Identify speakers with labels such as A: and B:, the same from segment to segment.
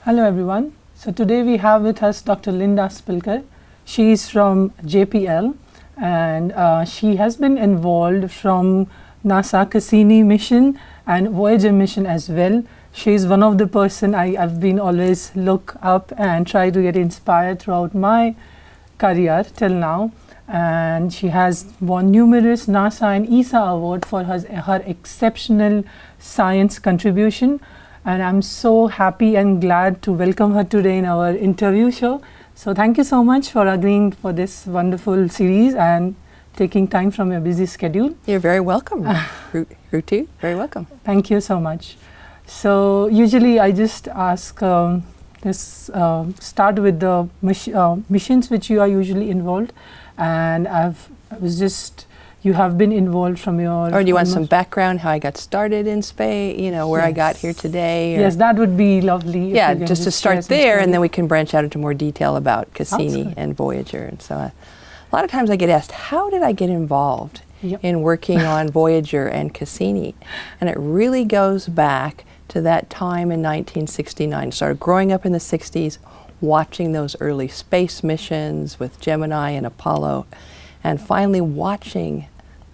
A: Hello everyone. So today we have with us Dr. Linda Spilker. She is from JPL and she has been involved from NASA Cassini mission and Voyager mission as well. She is one of the person I've been always look up and try to get inspired throughout my career till now. And she has won numerous NASA and ESA award for her exceptional science contribution. And I'm so happy and glad to welcome her today in our interview show. So thank you so much for agreeing for this wonderful series and taking time from your busy schedule.
B: You're very welcome, Rutu. Very welcome.
A: Thank you so much. So usually I just ask start with the missions which you are usually involved, and you have been involved from your...
B: Or do you want some background, how I got started in space, where I got here today?
A: Yes, that would be lovely.
B: Yeah, just to start there, and then we can branch out into more detail about Cassini and Voyager. And so a lot of times I get asked, how did I get involved in working on Voyager and Cassini? And it really goes back to that time in 1969. Started growing up in the 60s, watching those early space missions with Gemini and Apollo, and finally watching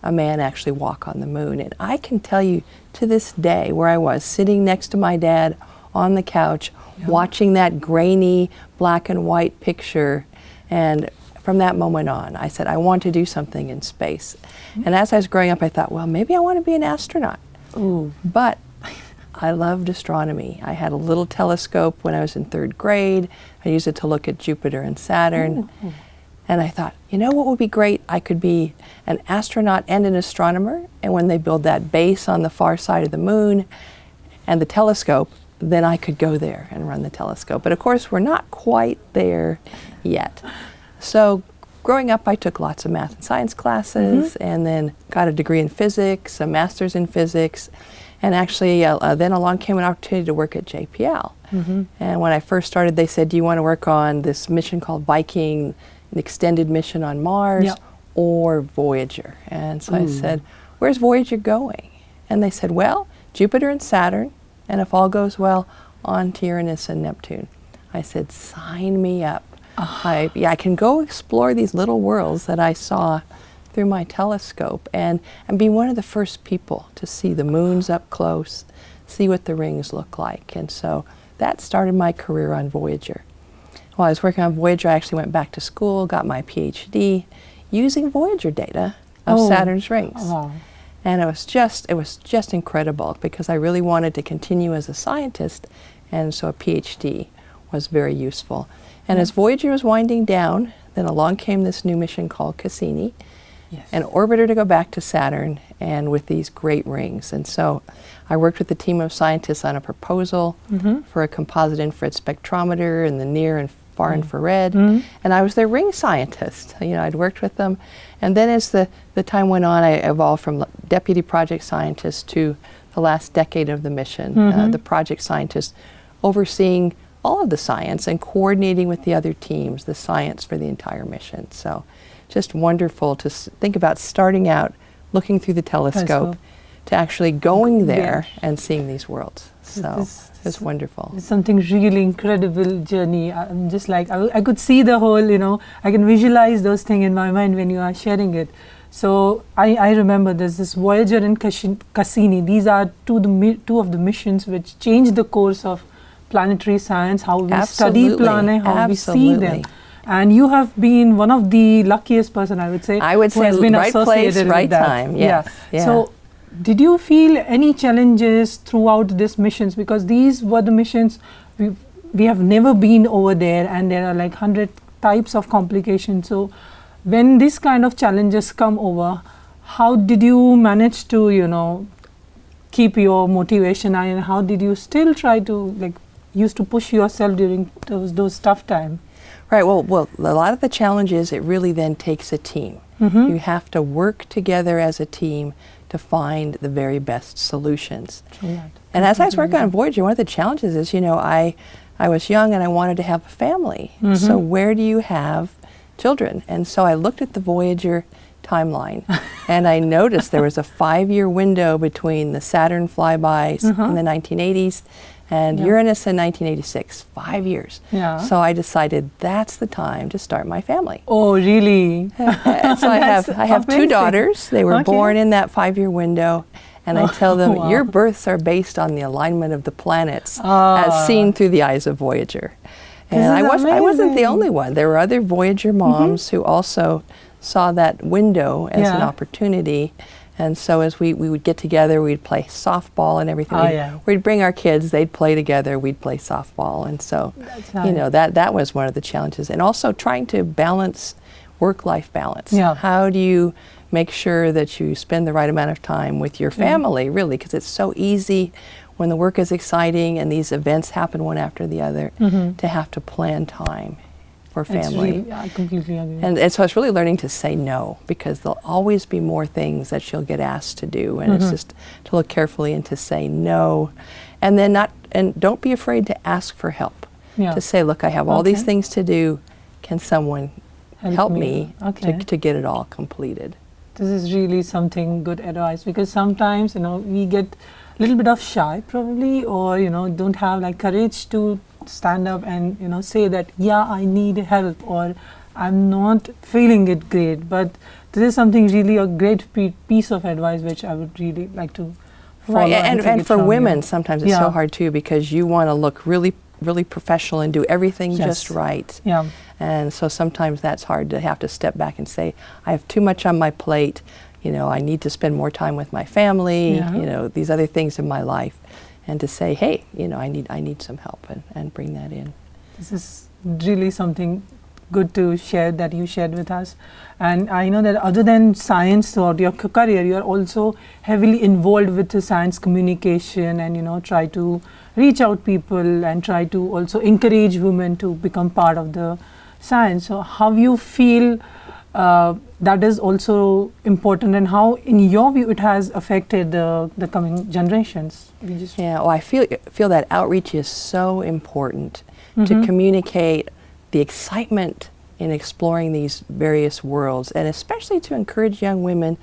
B: a man actually walk on the moon. And I can tell you to this day where I was sitting next to my dad on the couch, watching that grainy black and white picture. And from that moment on, I said, I want to do something in space. And as I was growing up, I thought, well, maybe I want to be an astronaut.
A: Ooh.
B: But I loved astronomy. I had a little telescope when I was in 3rd grade. I used it to look at Jupiter and Saturn. Ooh. And I thought, what would be great? I could be an astronaut and an astronomer. And when they build that base on the far side of the moon and the telescope, then I could go there and run the telescope. But of course, we're not quite there yet. So growing up, I took lots of math and science classes and then got a degree in physics, a master's in physics. And actually, then along came an opportunity to work at JPL. And when I first started, they said, do you want to work on this mission called Viking, an extended mission on Mars, or Voyager? And so I said, where's Voyager going? And they said, well, Jupiter and Saturn, and if all goes well, on to Uranus and Neptune. I said, sign me up. I can go explore these little worlds that I saw through my telescope and be one of the first people to see the moons up close, see what the rings look like. And so that started my career on Voyager. While I was working on Voyager, I actually went back to school, got my PhD, using Voyager data of Saturn's rings. And it was just incredible because I really wanted to continue as a scientist, and so a PhD was very useful. And as Voyager was winding down, then along came this new mission called Cassini, an orbiter to go back to Saturn, and with these great rings. And so I worked with a team of scientists on a proposal for a composite infrared spectrometer in the near and far infrared, and I was their ring scientist. I'd worked with them, and then as the time went on, I evolved from deputy project scientist to the last decade of the mission, the project scientist, overseeing all of the science and coordinating with the other teams, the science for the entire mission. So just wonderful to think about starting out, looking through the telescope, to actually going there and seeing these worlds. So it's wonderful.
A: It's something really incredible journey. I'm just like, I could see the whole, I can visualize those things in my mind when you are sharing it. So I remember there's this Voyager and Cassini. These are two of the missions which changed the course of planetary science, how we study planet, how we see them. And you have been one of the luckiest person, I would say,
B: who has been right place, right time. Yes. Yeah.
A: So did you feel any challenges throughout these missions? Because these were the missions we have never been over there, and there are like 100 types of complications. So when these kind of challenges come over, how did you manage to, keep your motivation, and how did you still try to used to push yourself during those tough times?
B: Right. Well, a lot of the challenges, it really then takes a team. You have to work together as a team to find the very best solutions. And as I was working on Voyager, one of the challenges is, I was young and I wanted to have a family. So where do you have children? And so I looked at the Voyager timeline and I noticed there was a 5-year window between the Saturn flybys in the 1980s And
A: Yeah.
B: Uranus in 1986, 5 years.
A: Yeah.
B: So I decided that's the time to start my family.
A: Oh, really?
B: So I
A: That's
B: have two
A: amazing.
B: daughters. They were
A: Okay.
B: born in that 5-year window. And I
A: Oh,
B: tell them,
A: wow.
B: your births are based on the alignment of the planets
A: Ah.
B: as seen through the eyes of Voyager. And
A: This is
B: I wasn't the
A: amazing.
B: only one. There were other Voyager moms who also saw that window as an
A: Yeah.
B: opportunity. And so as we would get together, we'd play softball and everything.
A: Oh,
B: we'd,
A: yeah.
B: we'd bring our kids, they'd play together, we'd play softball. And so,
A: That's
B: you know,
A: nice.
B: that was one of the challenges. And also trying to balance work-life balance.
A: Yeah.
B: How do you make sure that you spend the right amount of time with your family, really? Because it's so easy when the work is exciting and these events happen one after the other to have to plan time for
A: It's
B: family.
A: really, I completely agree.
B: And so it's really learning to say no, because there'll always be more things that she'll get asked to do, and it's just to look carefully and to say no, and then don't be afraid to ask for help.
A: Yeah.
B: To say, look, I have all these
A: Okay.
B: things to do. Can someone help me
A: Okay.
B: to get it all completed?
A: This is really something good advice, because sometimes, you know, we get a little bit of shy probably, or, you know, don't have like courage to stand up and, you know, say that, yeah, I need help, or I'm not feeling it great. But this is something really a great piece of advice which I would really like to follow.
B: Right, and
A: take it
B: for
A: from you.
B: women, sometimes it's so
A: Yeah.
B: hard too, because you want to look really, really professional and do everything
A: Yes.
B: just right.
A: Yeah.
B: And so sometimes that's hard to have to step back and say, I have too much on my plate. You know, I need to spend more time with my family,
A: Yeah.
B: you know, these other things in my life. And to say, hey, you know, I need some help, and bring that in.
A: This is really something good to share, that you shared with us. And I know that other than science, throughout your career, you are also heavily involved with the science communication, and, you know, try to reach out people and try to also encourage women to become part of the science. So how you feel that is also important, and how, in your view, it has affected the coming generations? We just
B: Yeah, well, I feel that outreach is so important to communicate the excitement in exploring these various worlds, and especially to encourage young women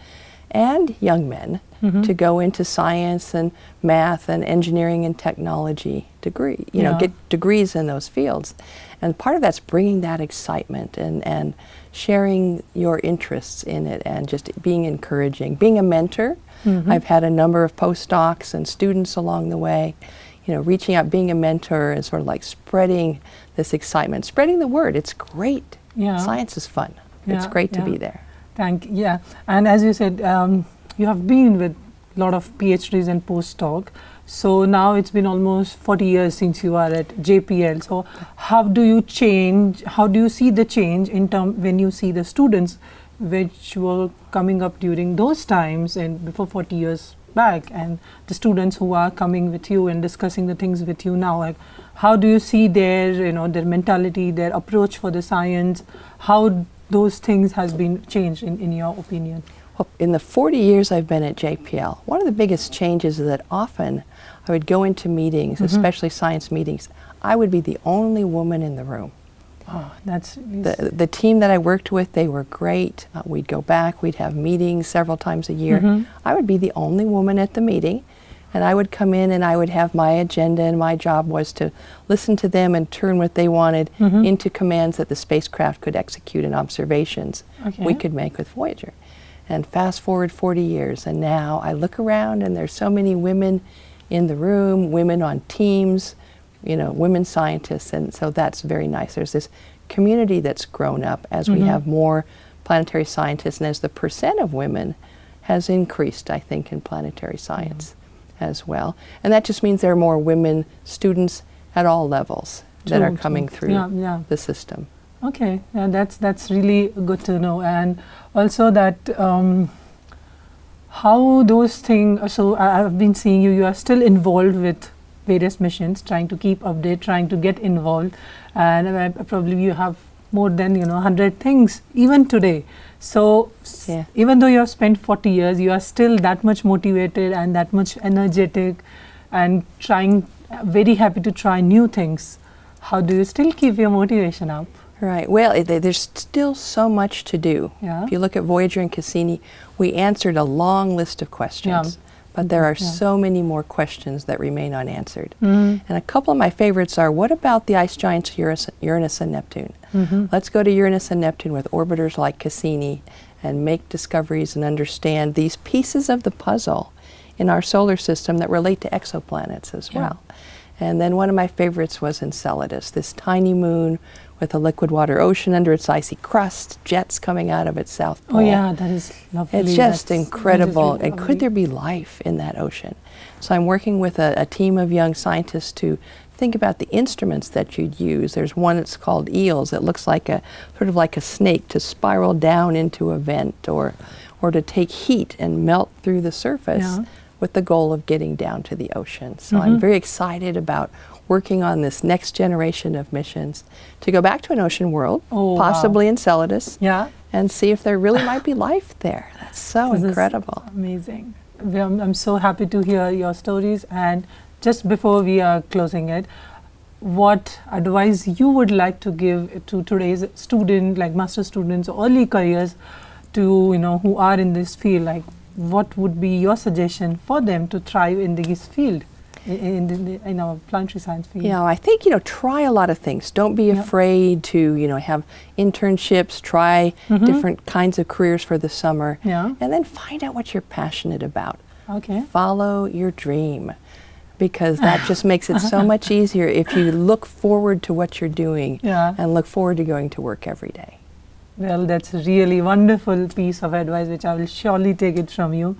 B: and young men to go into science and math and engineering and technology degree, you know,
A: Yeah.
B: get degrees in those fields. And part of that's bringing that excitement and sharing your interests in it, and just being encouraging, being a mentor. I've had a number of postdocs and students along the way, you know, reaching out, being a mentor, and sort of like spreading this excitement, spreading the word. It's great.
A: Yeah.
B: Science is fun. It's
A: Yeah,
B: great to
A: yeah.
B: be there.
A: Yeah, and as you said, you have been with a lot of PhDs and postdoc. So now it's been almost 40 years since you are at JPL. So how do you see the change in when you see the students which were coming up during those times and before 40 years back, and the students who are coming with you and discussing the things with you now? Like, how do you see their, you know, their mentality, their approach for the science? How those things has been changed in your opinion?
B: Well, in the 40 years I've been at JPL, one of the biggest changes is that often I would go into meetings, especially science meetings, I would be the only woman in the room.
A: Oh, that's
B: The team that I worked with, they were great. We'd go back, we'd have meetings several times a year. I would be the only woman at the meeting, and I would come in and I would have my agenda, and my job was to listen to them and turn what they wanted into commands that the spacecraft could execute and observations we could make with Voyager. And fast forward 40 years, and now I look around and there's so many women in the room, women on teams, you know, women scientists, and so that's very nice. There's this community that's grown up as we have more planetary scientists, and as the percent of women has increased, I think, in planetary science as well. And that just means there are more women students at all levels that are coming through the system.
A: Okay, yeah, that's really good to know. And also that how those things, so I've been seeing you are still involved with various missions, trying to keep update, trying to get involved, and probably you have more than 100 things even today. So even though you have spent 40 years, you are still that much motivated and that much energetic, and trying, very happy to try new things. How do you still keep your motivation up?
B: Right. Well, there's still so much to do.
A: Yeah.
B: If you look at Voyager and Cassini, we answered a long list of questions. but there are
A: Yeah.
B: so many more questions that remain unanswered. And a couple of my favorites are, what about the ice giants Uranus and Neptune? Let's go to Uranus and Neptune with orbiters like Cassini and make discoveries and understand these pieces of the puzzle in our solar system that relate to exoplanets as
A: Yeah.
B: well. And then one of my favorites was Enceladus, this tiny moon with a liquid water ocean under its icy crust, jets coming out of its south pole.
A: Oh yeah, that is lovely.
B: It's just
A: That's
B: incredible.
A: really
B: And could there be life in that ocean? So I'm working with a team of young scientists to think about the instruments that you'd use. There's one that's called EELS. It looks like a sort of like a snake to spiral down into a vent, or to take heat and melt through the surface
A: Yeah.
B: with the goal of getting down to the ocean. So I'm very excited about working on this next generation of missions to go back to an ocean world,
A: Oh, wow.
B: possibly Enceladus,
A: Yeah.
B: and see if there really might be life there. That's so
A: This is
B: incredible.
A: amazing. I'm so happy to hear your stories. And just before we are closing it, what advice you would like to give to today's student, like master students, early careers, to who are in this field? Like, what would be your suggestion for them to thrive in this field, in our planetary science field?
B: Yeah, I think, try a lot of things. Don't be
A: Yeah.
B: afraid to, have internships, try different kinds of careers for the summer,
A: Yeah.
B: and then find out what you're passionate about.
A: Okay.
B: Follow your dream, because that just makes it so much easier if you look forward to what you're doing
A: Yeah.
B: and look forward to going to work every day.
A: Well, that's a really wonderful piece of advice, which I will surely take it from you.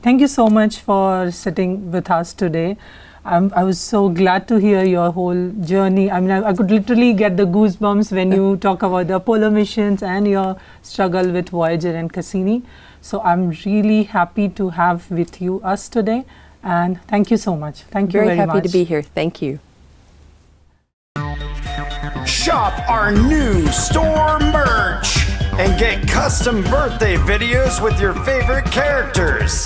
A: Thank you so much for sitting with us today. I was so glad to hear your whole journey. I mean, I could literally get the goosebumps when you talk about the Apollo missions and your struggle with Voyager and Cassini. So I'm really happy to have with us today. And thank you so much. Thank you
B: Very
A: very
B: happy
A: much.
B: to be here. Thank you.
C: Shop our new store merch and get custom birthday videos with your favorite characters.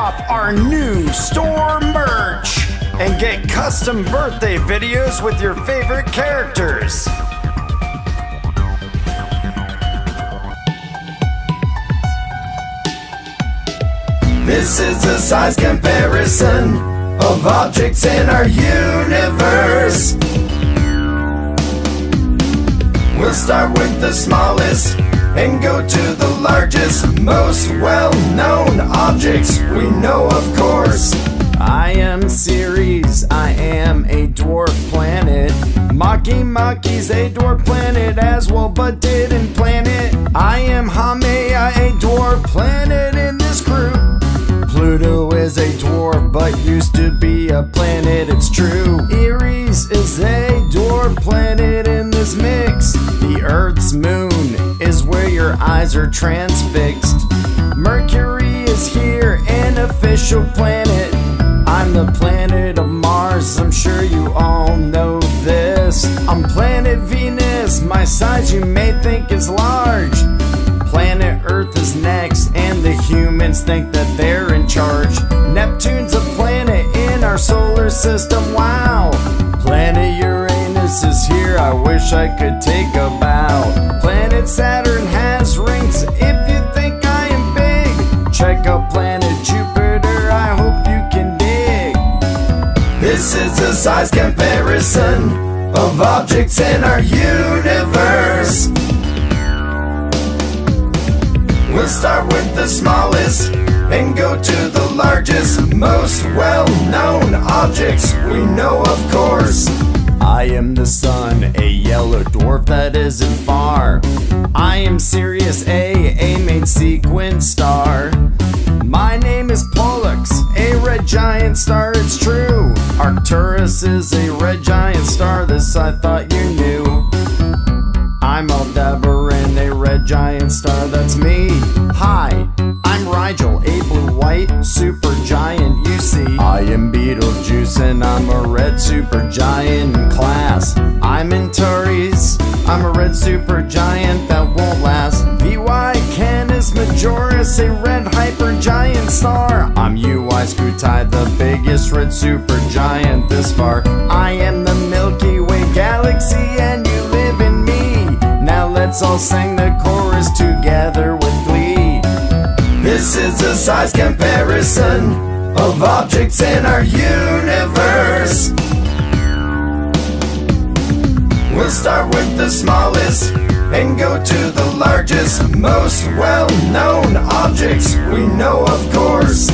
C: Shop our new store merch and get custom birthday videos with your favorite characters. This is a size comparison of objects in our universe. We'll start with the smallest and go to the largest, most well-known objects we know, of course. I am Ceres, I am a dwarf planet. Maki's a dwarf planet as well, but didn't plan it. I am Haumea, a dwarf planet in this group. Pluto is a dwarf, but used to be a planet, it's true. Eris is a dwarf planet in this mix. The Earth's moon is where your eyes are transfixed. Mercury is here, an official planet. I'm the planet of Mars, I'm sure you all know this. I'm planet Venus, my size you may think is large. Planet Earth is next, and the humans think that they're in charge. Neptune's a planet in our solar system, wow. Planet Uranus is here, I wish I could take a bow. Planet Saturn has rings, if you think I am big. Check out planet Jupiter, I hope you can dig. This is a size comparison of objects in our universe. We'll start with the smallest and go to the largest, most well-known objects we know, of course. I am the sun, a yellow dwarf that isn't far. I am Sirius A main sequence star. My name is Pollux, a red giant star, it's true. Arcturus is a red giant star, this I thought you knew. I'm Aldebaran, a red giant star, that's me. Hi, I'm Rigel, a blue-white super giant, you see. I am Beetlejuice and I'm a red super giant in class. I'm Antares, I'm a red super giant that won't last. VY Canis Majoris, a red hyper giant star. I'm UI Scruti, the biggest red super giant this far. I am the Milky Way galaxy and you live in me. Now let's all sing the chorus together with glee. This is a size comparison of objects in our universe. We'll start with the smallest and go to the largest, most well-known objects we know, of course.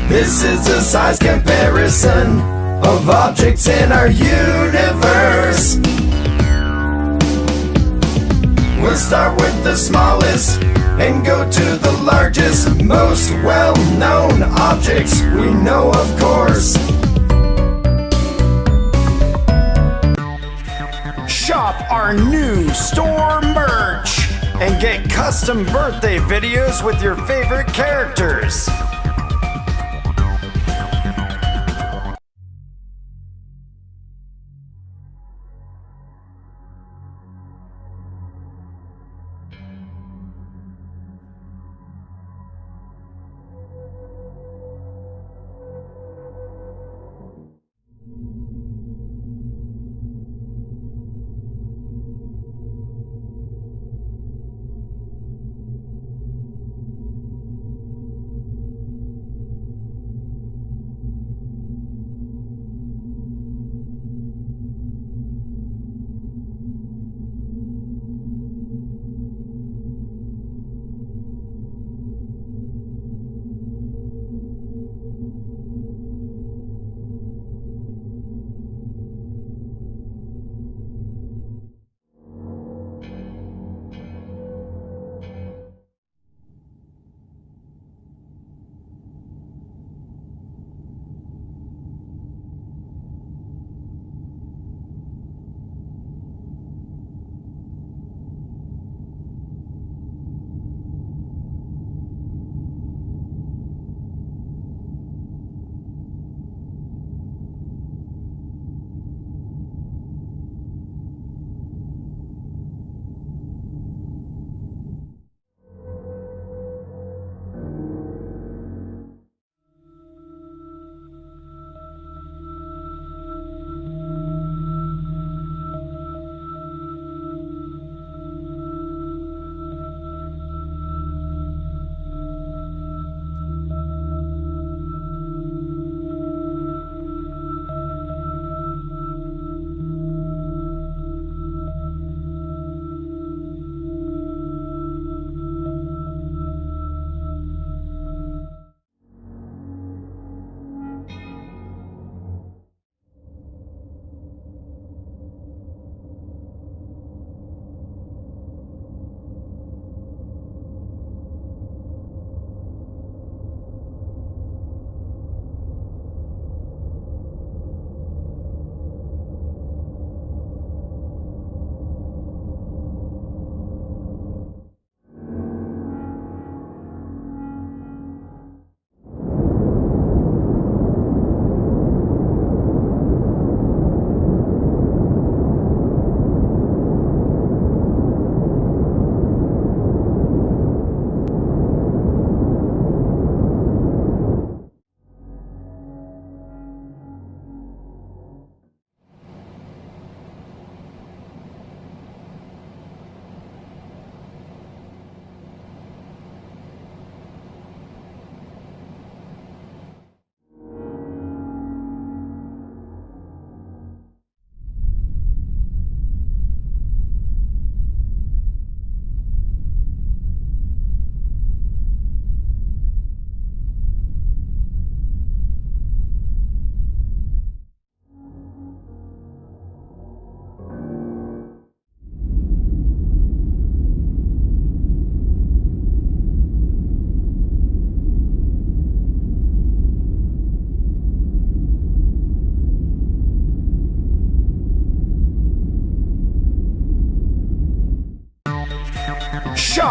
C: This is a size comparison of objects in our universe. We'll start with the smallest and go to the largest, most well-known objects we know, of course. Shop our new store merch and get custom birthday videos with your favorite characters.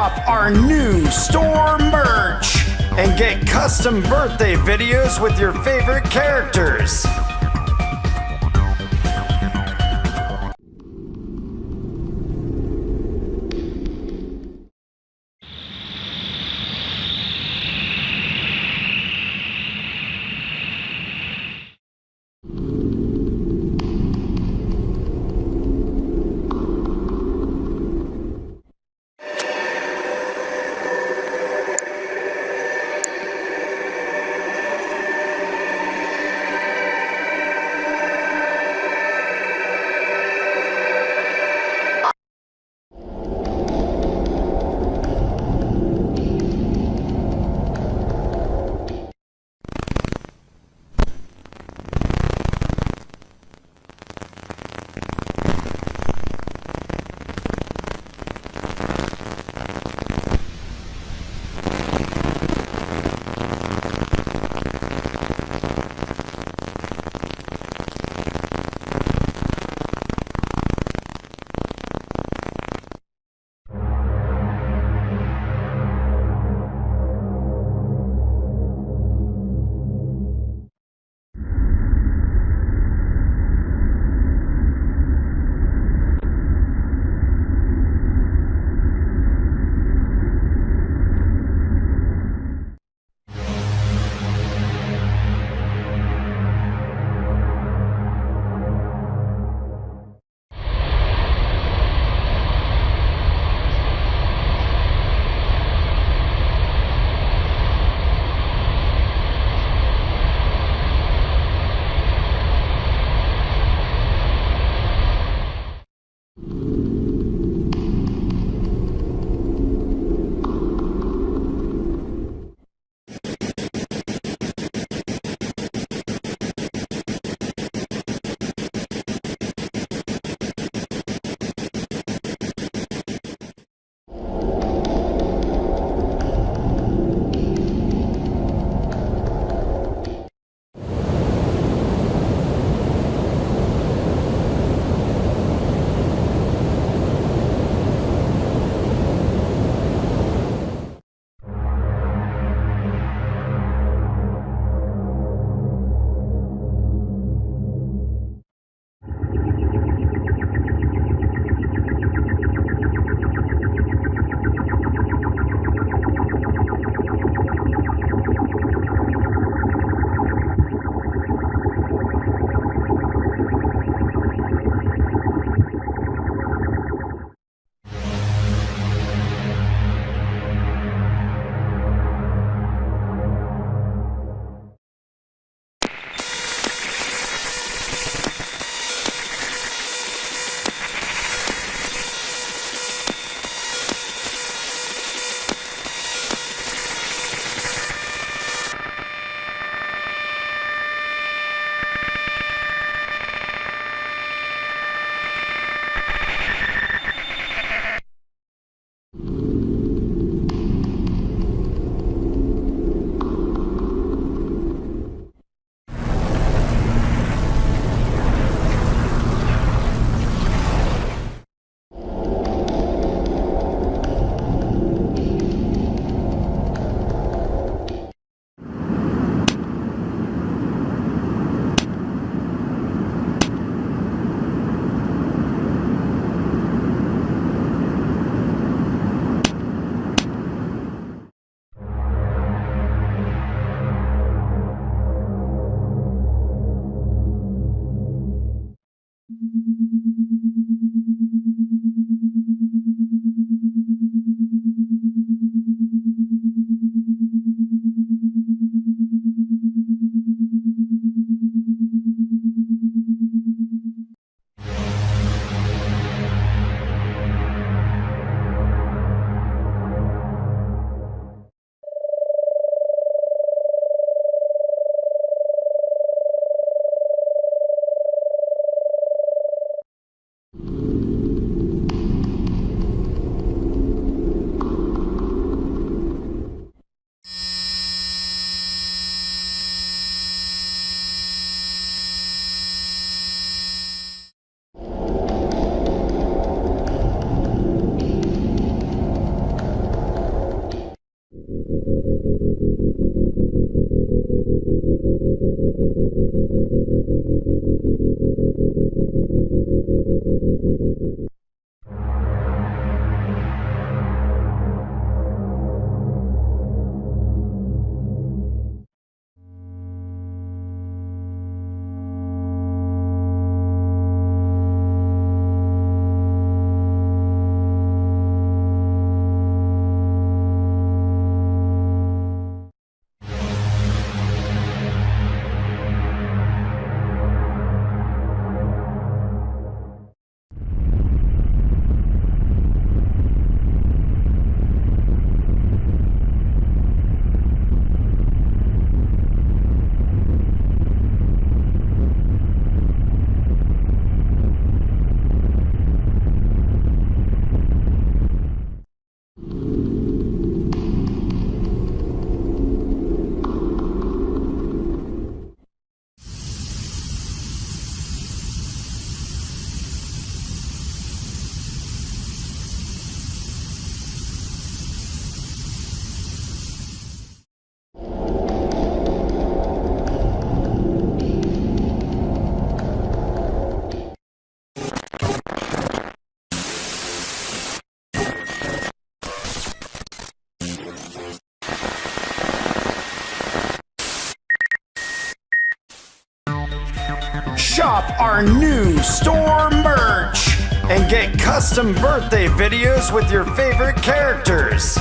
C: shop our new store merch and get custom birthday videos with your favorite characters. Shop our new store merch and get custom birthday videos with your favorite characters.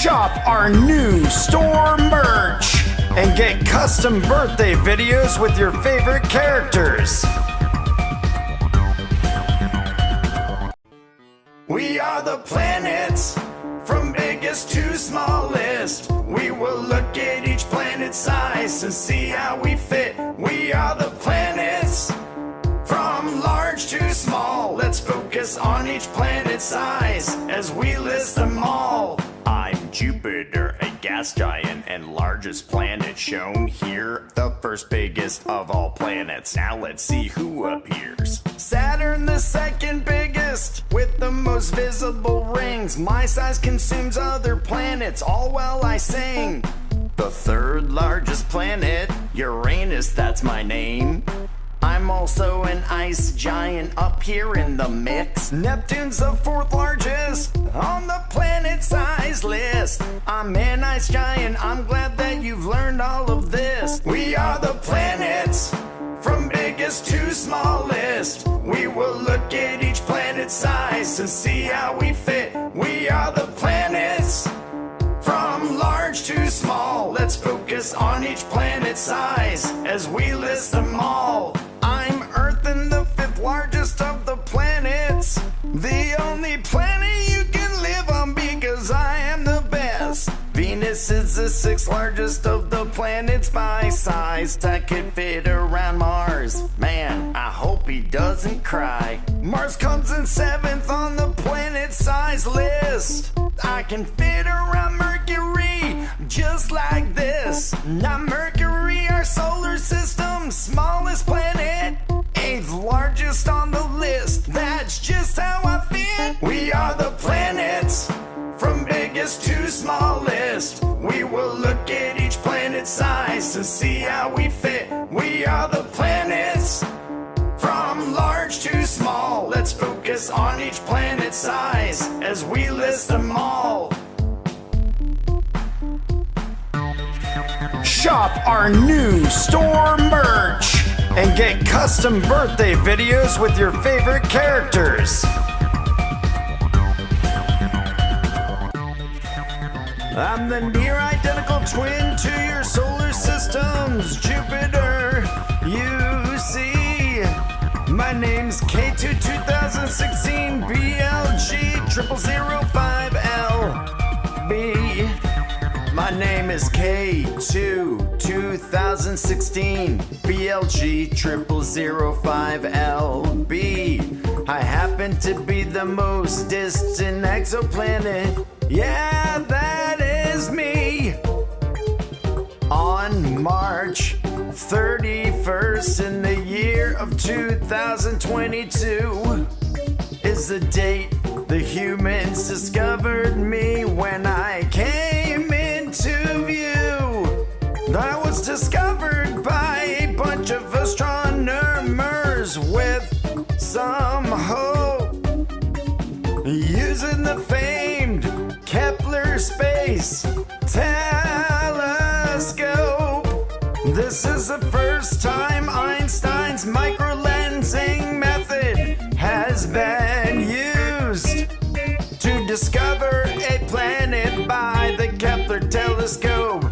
C: Shop our new store merch and get custom birthday videos with your favorite characters. We are the planets, from biggest to smallest. We will look at each planet's size and see how we fit. We are the planets, from large to small. Let's focus on each planet's size as we list them all. I'm Jupiter, a gas giant and largest planet shown here. The first biggest of all planets. Now let's see who appears. Saturn, the second biggest, with the most visible rings. My size consumes other planets, all while I sing. The third largest planet, Uranus, that's my name. I'm also an ice giant up here in the mix. Neptune's the fourth largest on the planet size list. I'm an ice giant, I'm glad that you've learned all of this. We are the planets, from biggest to smallest. We will look at each planet's size and see how we fit. We are the planets, from large to small. Let's focus on each planet's size as we list them all. I'm Earth and the fifth largest of the planets. The only planet you can live on because I am the best. Venus is the sixth largest of the planets by size. That could fit around Mars. Man, I hope he doesn't cry. Mars comes in seventh on the planet size list. I can fit around Mercury just like this. Now Mercury, our solar system's smallest planet, eighth largest on the list. That's just how I fit. We are the planets, from biggest to smallest. We will look at each planet's size and see how we fit. We are the planets, from large to small. Let's focus on each planet's size as we list them all. Shop our new store merch and get custom birthday videos with your favorite characters. I'm the near identical twin to your solar system's Jupiter. You see, my name's K2 2016 BLG 0005LB. My name is K2 2016 BLG 0005LB. I happen to be the most distant exoplanet. Yeah, that is me. On March 31st in the year of 2022 is the date the humans discovered me. When I came into view, I was discovered by astronomers with some hope, using the famed Kepler Space Telescope. This is the first time Einstein's microlensing method has been used to discover a planet by the Kepler telescope.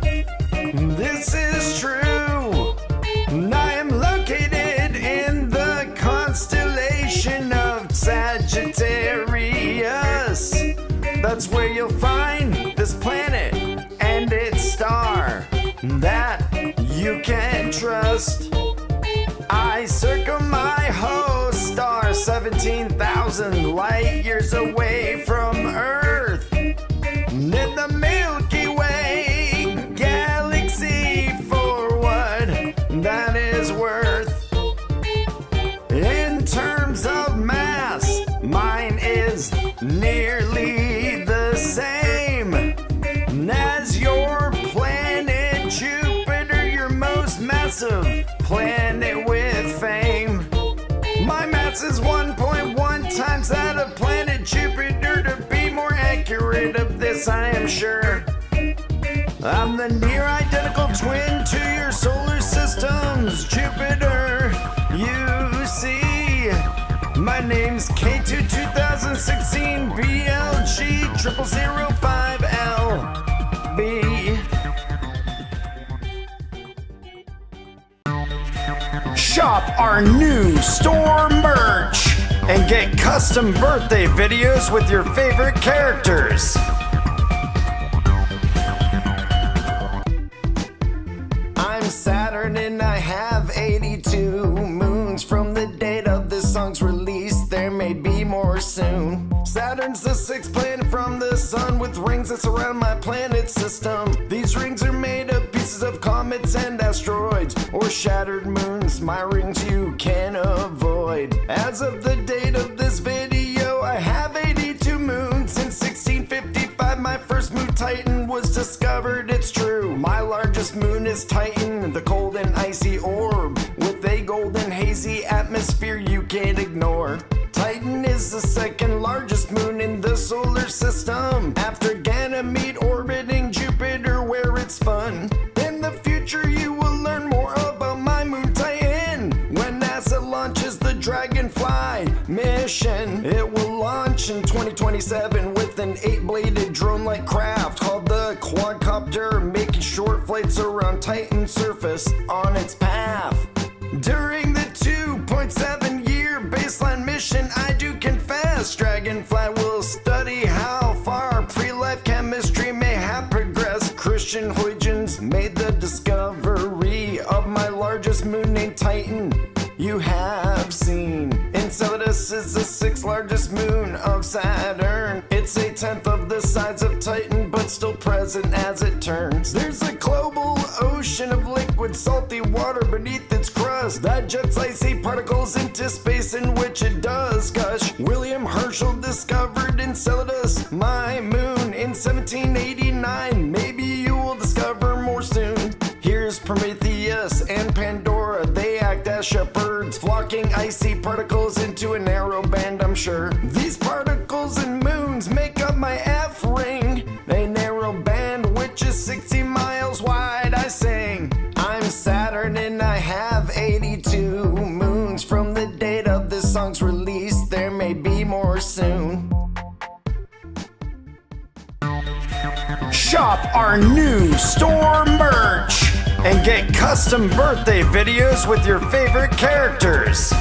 C: This is true. I am located in the constellation of Sagittarius. That's where you'll find this planet and its star that you can trust. I circle my host star 17,000 light years away from Earth, in the Milky Way galaxy, for what that is worth. In terms of mass, mine is nearly the same as your planet Jupiter, your most massive planet with fame. My mass is 1.1 times that of planet Jupiter. To be more accurate of this, I am sure I'm the near identical twin to your solar system's Jupiter. You see, my name's K2 2016 BLG 0005LB. Shop our new store merch and get custom birthday videos with your favorite characters. I'm Saturn and I have 82 moons. From the date of this song's release, there may be more soon. Saturn's the sixth planet from the sun, with rings that surround my planet system. These rings are made of pieces of comets and asteroids, or shattered moons. My rings you can avoid. As of the date of this video, I have 82 moons. In 1655, my first moon Titan was discovered. It's true, my largest moon is Titan, the cold and icy orb with a golden hazy atmosphere you can't ignore. Titan is the second largest moon in the solar system, after Ganymede orbiting Jupiter, where it's fun. In the future you will learn more about my moon Titan when NASA launches the Dragonfly mission. It will launch in 2027 with an 8-bladed drone-like craft called the quadcopter, making short flights around Titan's surface on its path. During the 2.7-year baseline mission, I do confess, Dragonfly will study how far pre-life chemistry may have progressed. Christian Huygens made the discovery of my largest moon named Titan. You have seen Enceladus is the sixth largest moon of Saturn. It's a tenth of the size of Titan, but still present as it turns. There's a global ocean of liquid salty water beneath its crust that jets icy particles into space, in which it does gush. William Herschel discovered Enceladus, my moon, in 1789. Maybe you will discover more soon. Here's Prometheus and Pandora. They act as shepherds, flocking icy particles into a narrow band, I'm sure. These particles and moons make up my F-ring, a narrow band which is 60 miles wide. I sing, I'm Saturn and I have 82 moons. From the date of this song's release, there may be more soon. Shop our new store merch and get custom birthday videos with your favorite characters.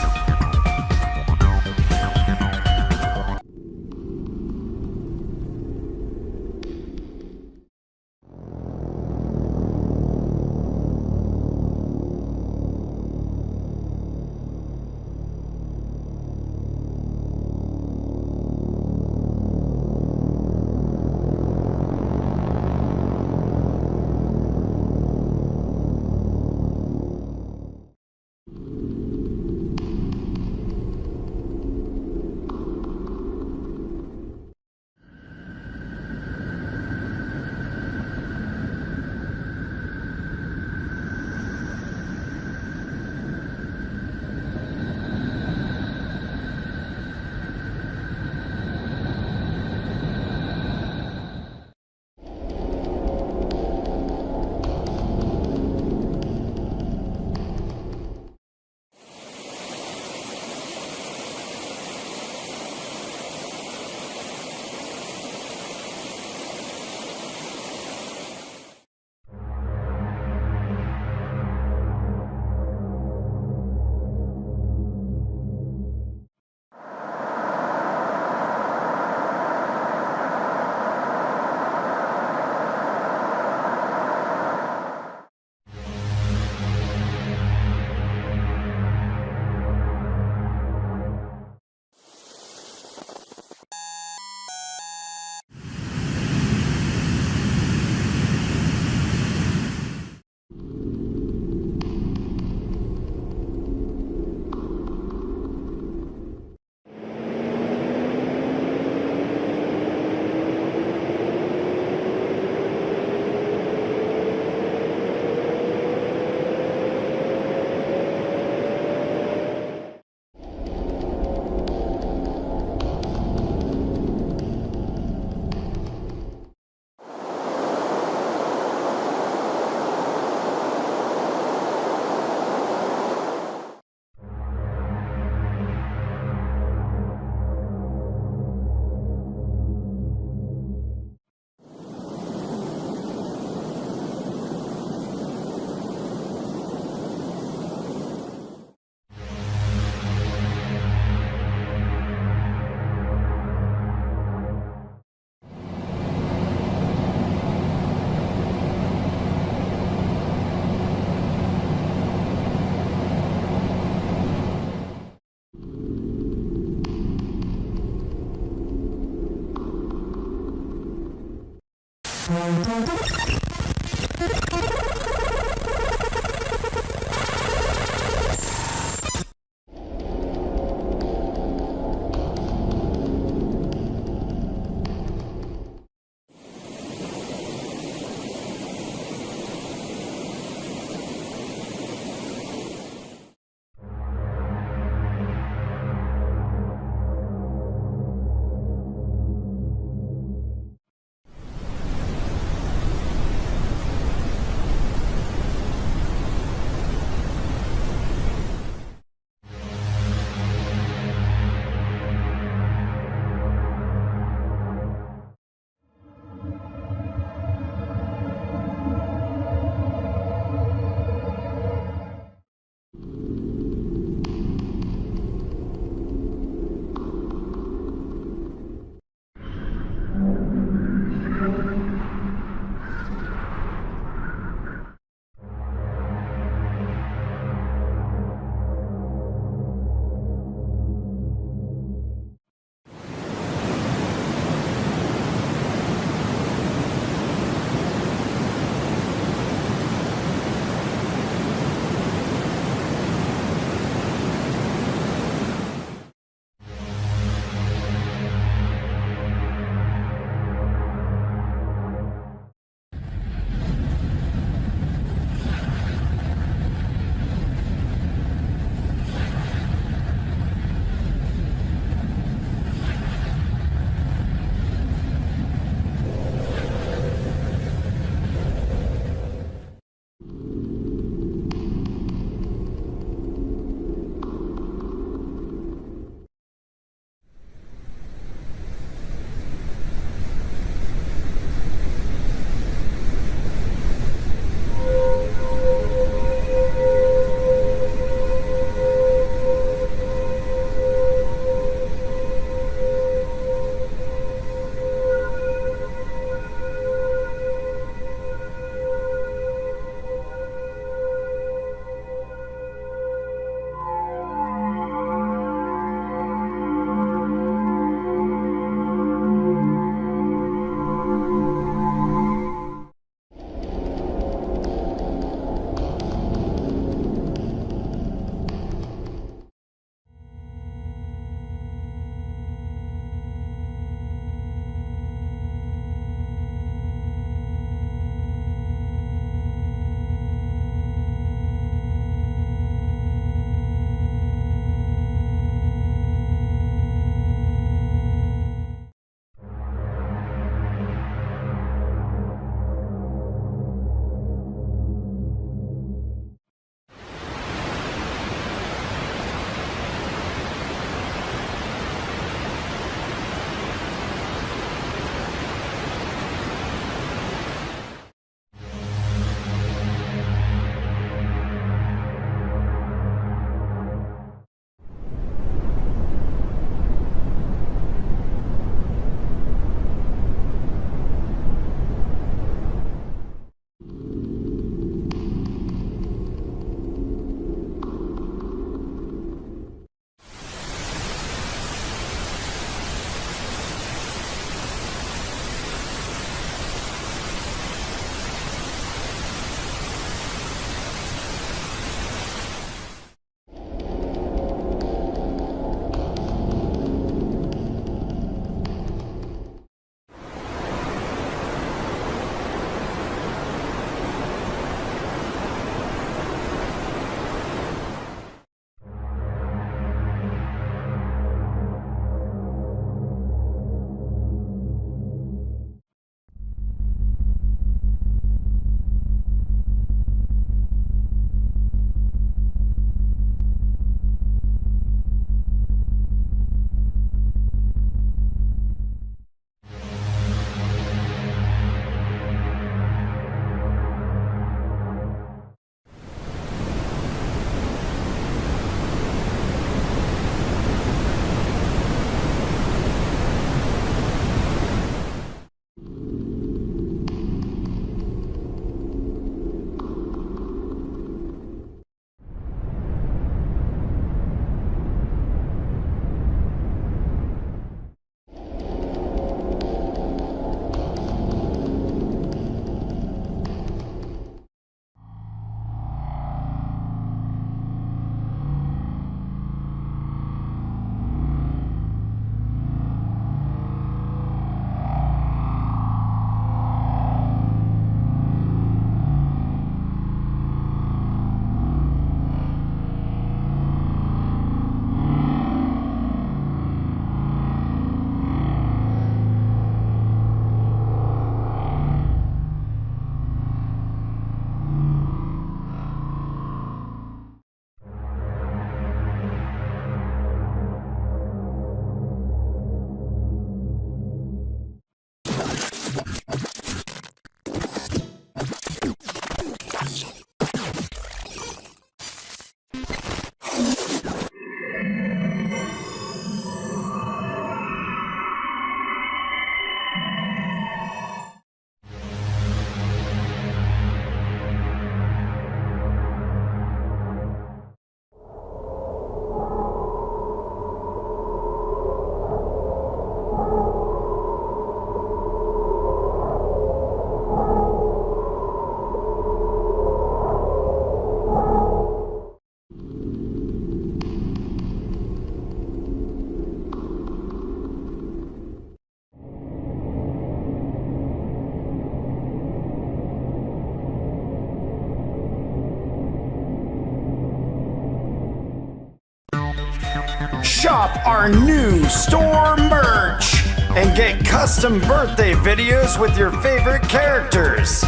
C: Shop our new store merch and get custom birthday videos with your favorite characters.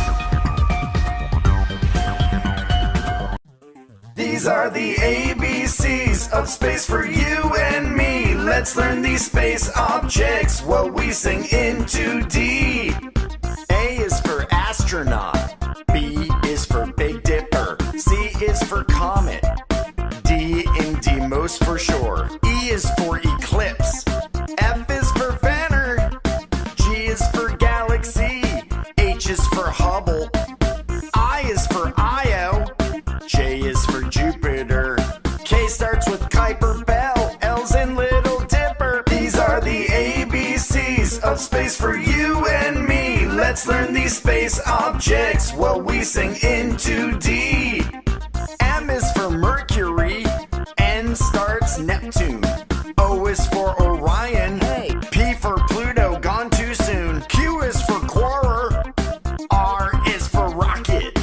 C: These are the ABCs of space for you and me. Let's learn these space objects while we sing into D. A is for astronaut. B is for Big Dipper. C is for comet. D in Deimos for sure. E is for eclipse. F is for Banner. G is for galaxy. H is for Hubble. I is for Io. J is for Jupiter. K starts with Kuiper Bell. L's in Little Dipper. These are the ABCs of space for you and me. Let's learn these space objects while we sing into D. M is for Mercury. N starts Neptune. O is for Orion. P for Pluto, gone too soon. Q is for Quorer. R is for Rocket.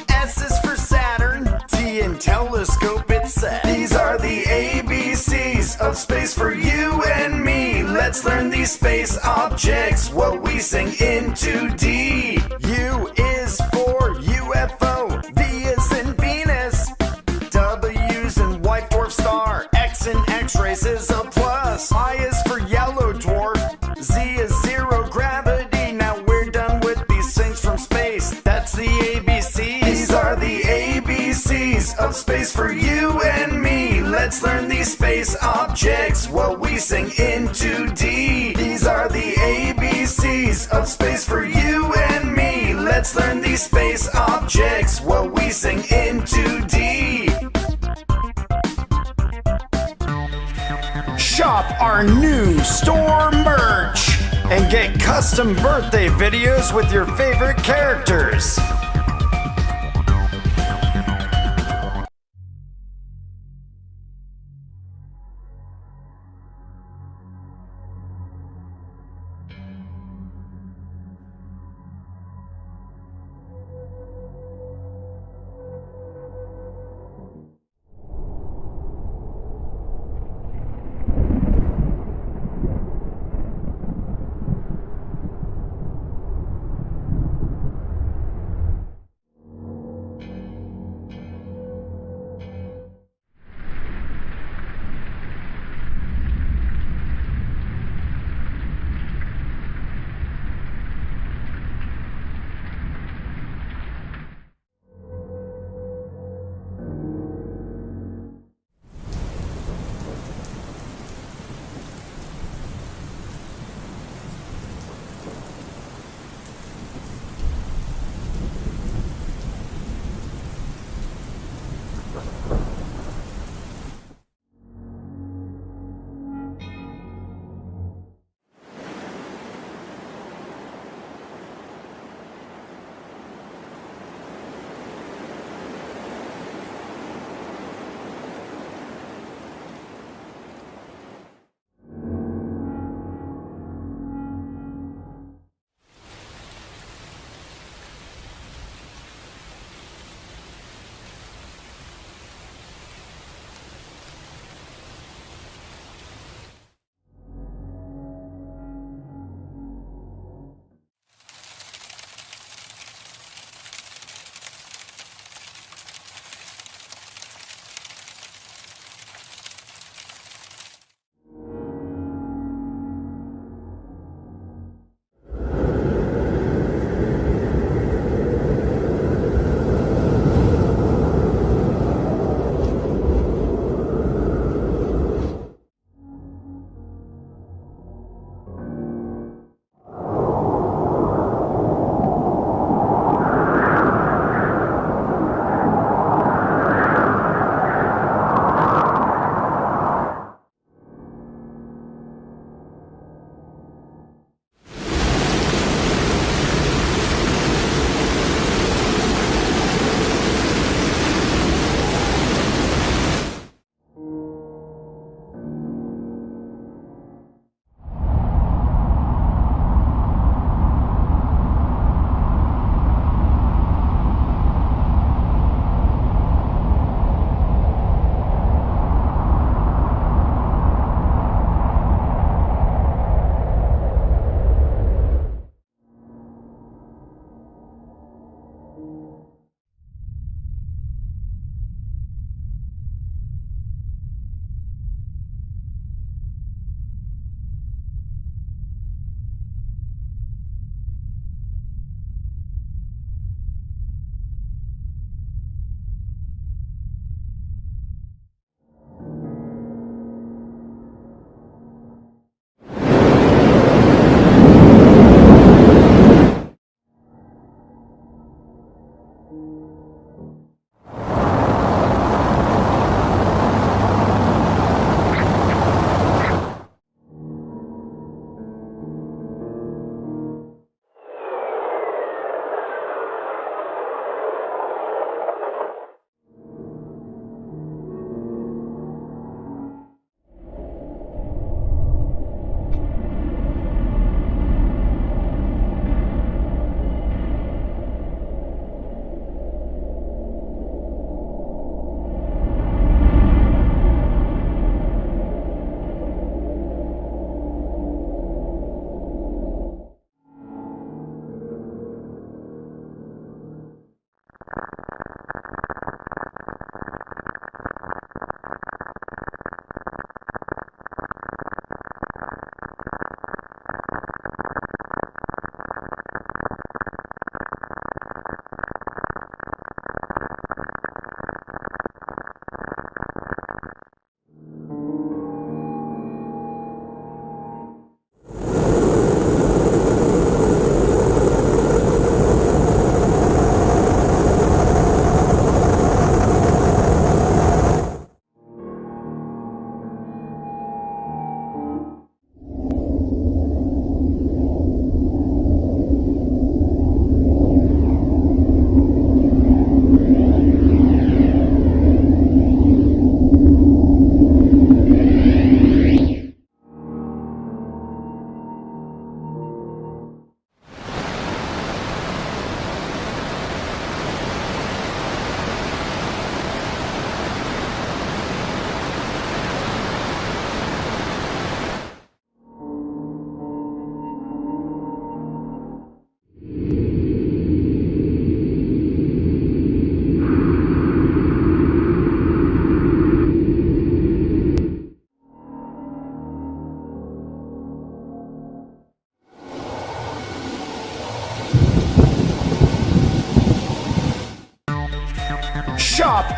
C: S is for Saturn. T in telescope, it's set. These are the ABCs of space for you and me. Let's learn these space objects while we sing into D. U is for UFO. V is in Venus. W's in white dwarf star. X in X-rays is a plus. Y is for yellow dwarf. Z is zero gravity. Now we're done with these things from space. That's the ABCs. These are the ABCs of space for you and me. Let's learn these space objects while we sing into D. These are the ABCs of space for you and me. Let's learn these space objects while we sing into D. Shop our new store merch and get custom birthday videos with your favorite characters.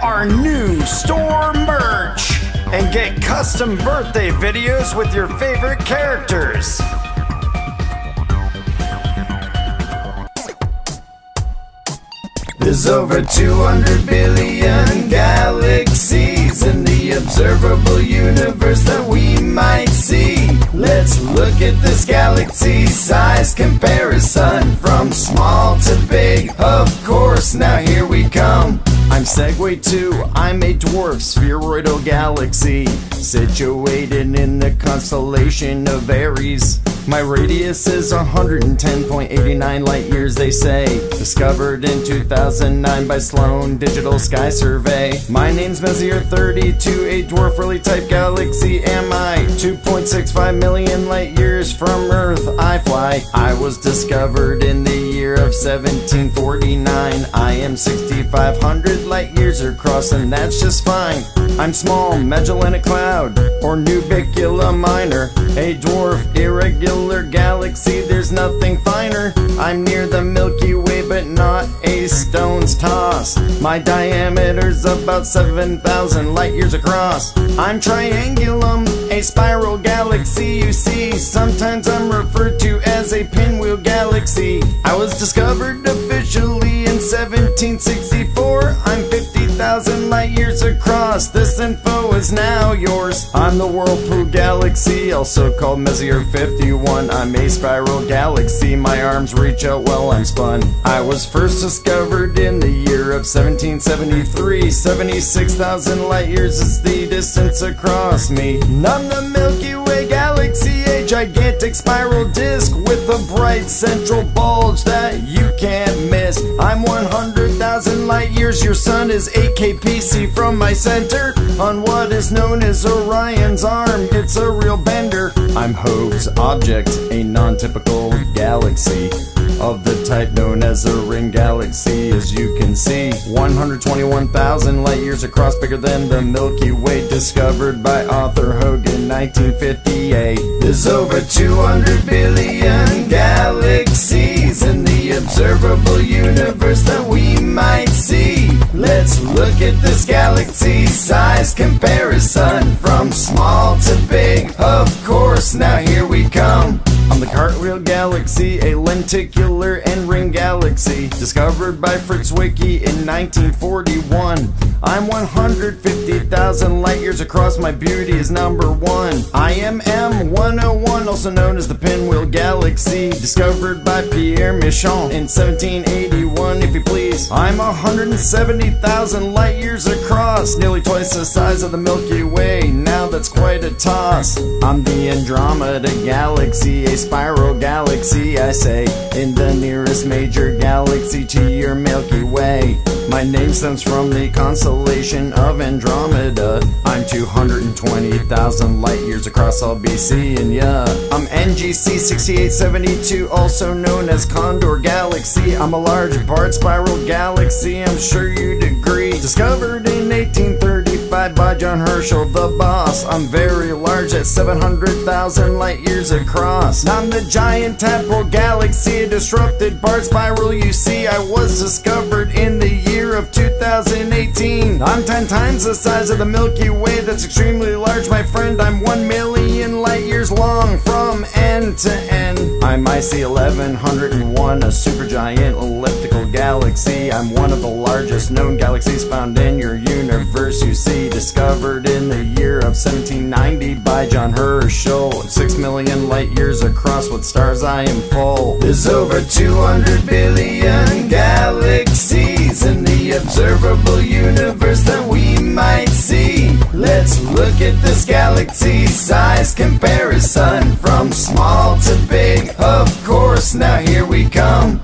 C: our new store merch and get custom birthday videos with your favorite characters. There's over 200 billion galaxies in the observable universe that we might see. Let's look at this galaxy size comparison from small to big. Of course, now here we come. I'm Segway 2, I'm a dwarf spheroidal galaxy situated in the constellation of Aries. My radius is 110.89 light years, they say. Discovered in 2009 by Sloan Digital Sky Survey. My name's Messier 32, a dwarf early type galaxy am I. 2.65 million light years from Earth I fly. I was discovered in the year of 1749. I am 6,500 light years across, and that's just fine. I'm small, Magellanic Cloud, or Nubicula Minor. A dwarf, irregular galaxy, there's nothing finer. I'm near the Milky Way, but not a stone's toss. My diameter's about 7,000 light years across. I'm Triangulum, a spiral galaxy, you see. Sometimes I'm referred to as a pinwheel galaxy. I was discovered officially in 1764. I'm 50,000 light years across. This info is now yours. I'm the Whirlpool Galaxy, also called Messier 51. I'm a spiral galaxy, my arms reach out while I'm spun. I was first discovered in the year of 1773. 76,000 light years is the distance across me. I'm the Milky Way Galaxy, a gigantic spiral disk with a bright central bulge that you can't miss. I'm 100,000 light years, your sun is 8 kpc from my center. On what is known as Orion's arm, it's a real bender. I'm Hoag's Object, a non-typical galaxy of the type known as a ring galaxy. As you can see, 121,000 light years across, bigger than the Milky Way, discovered by Arthur Hoag in 1958. There's over 200 billion galaxies in the observable universe that we might see. Let's look at this galaxy size comparison from small to big. Of course, now here we come. I'm the Cartwheel Galaxy, a lenticular and ring galaxy, discovered by Fritz Zwicky in 1941. I'm 150,000 light years across, my beauty is number one. I am M101, also known as the Pinwheel Galaxy, discovered by Pierre Michon in 1781, if you please. I'm 170,000 light years across, nearly twice the size of the Milky Way. Now that's quite a toss. I'm the Andromeda Galaxy, a spiral galaxy, I say, in the nearest major galaxy to your Milky Way. My name stems from the constellation of Andromeda. I'm 220,000 light years across all BC, and yeah, I'm NGC 6872, also known as Condor Galaxy. I'm a large barred spiral galaxy, I'm sure you'd agree. Discovered in 1835 by John Herschel, the boss. I'm very large at 700,000 light years across. I'm the giant tadpole galaxy, a disrupted barred spiral, you see. I was discovered in the year of 2018. I'm 10 times the size of the Milky Way, that's extremely large, my friend. I'm 1 million light years long from end to end. I'm IC 1101, a supergiant elliptical galaxy. I'm one of the largest known galaxies found in your universe, you see. Discovered in the year of 1790 by John Herschel. 6 million light years across, with stars I am full. There's over 200 billion galaxies in the observable universe that we might see. Let's look at this galaxy size comparison from small to big. Of course, now here we come.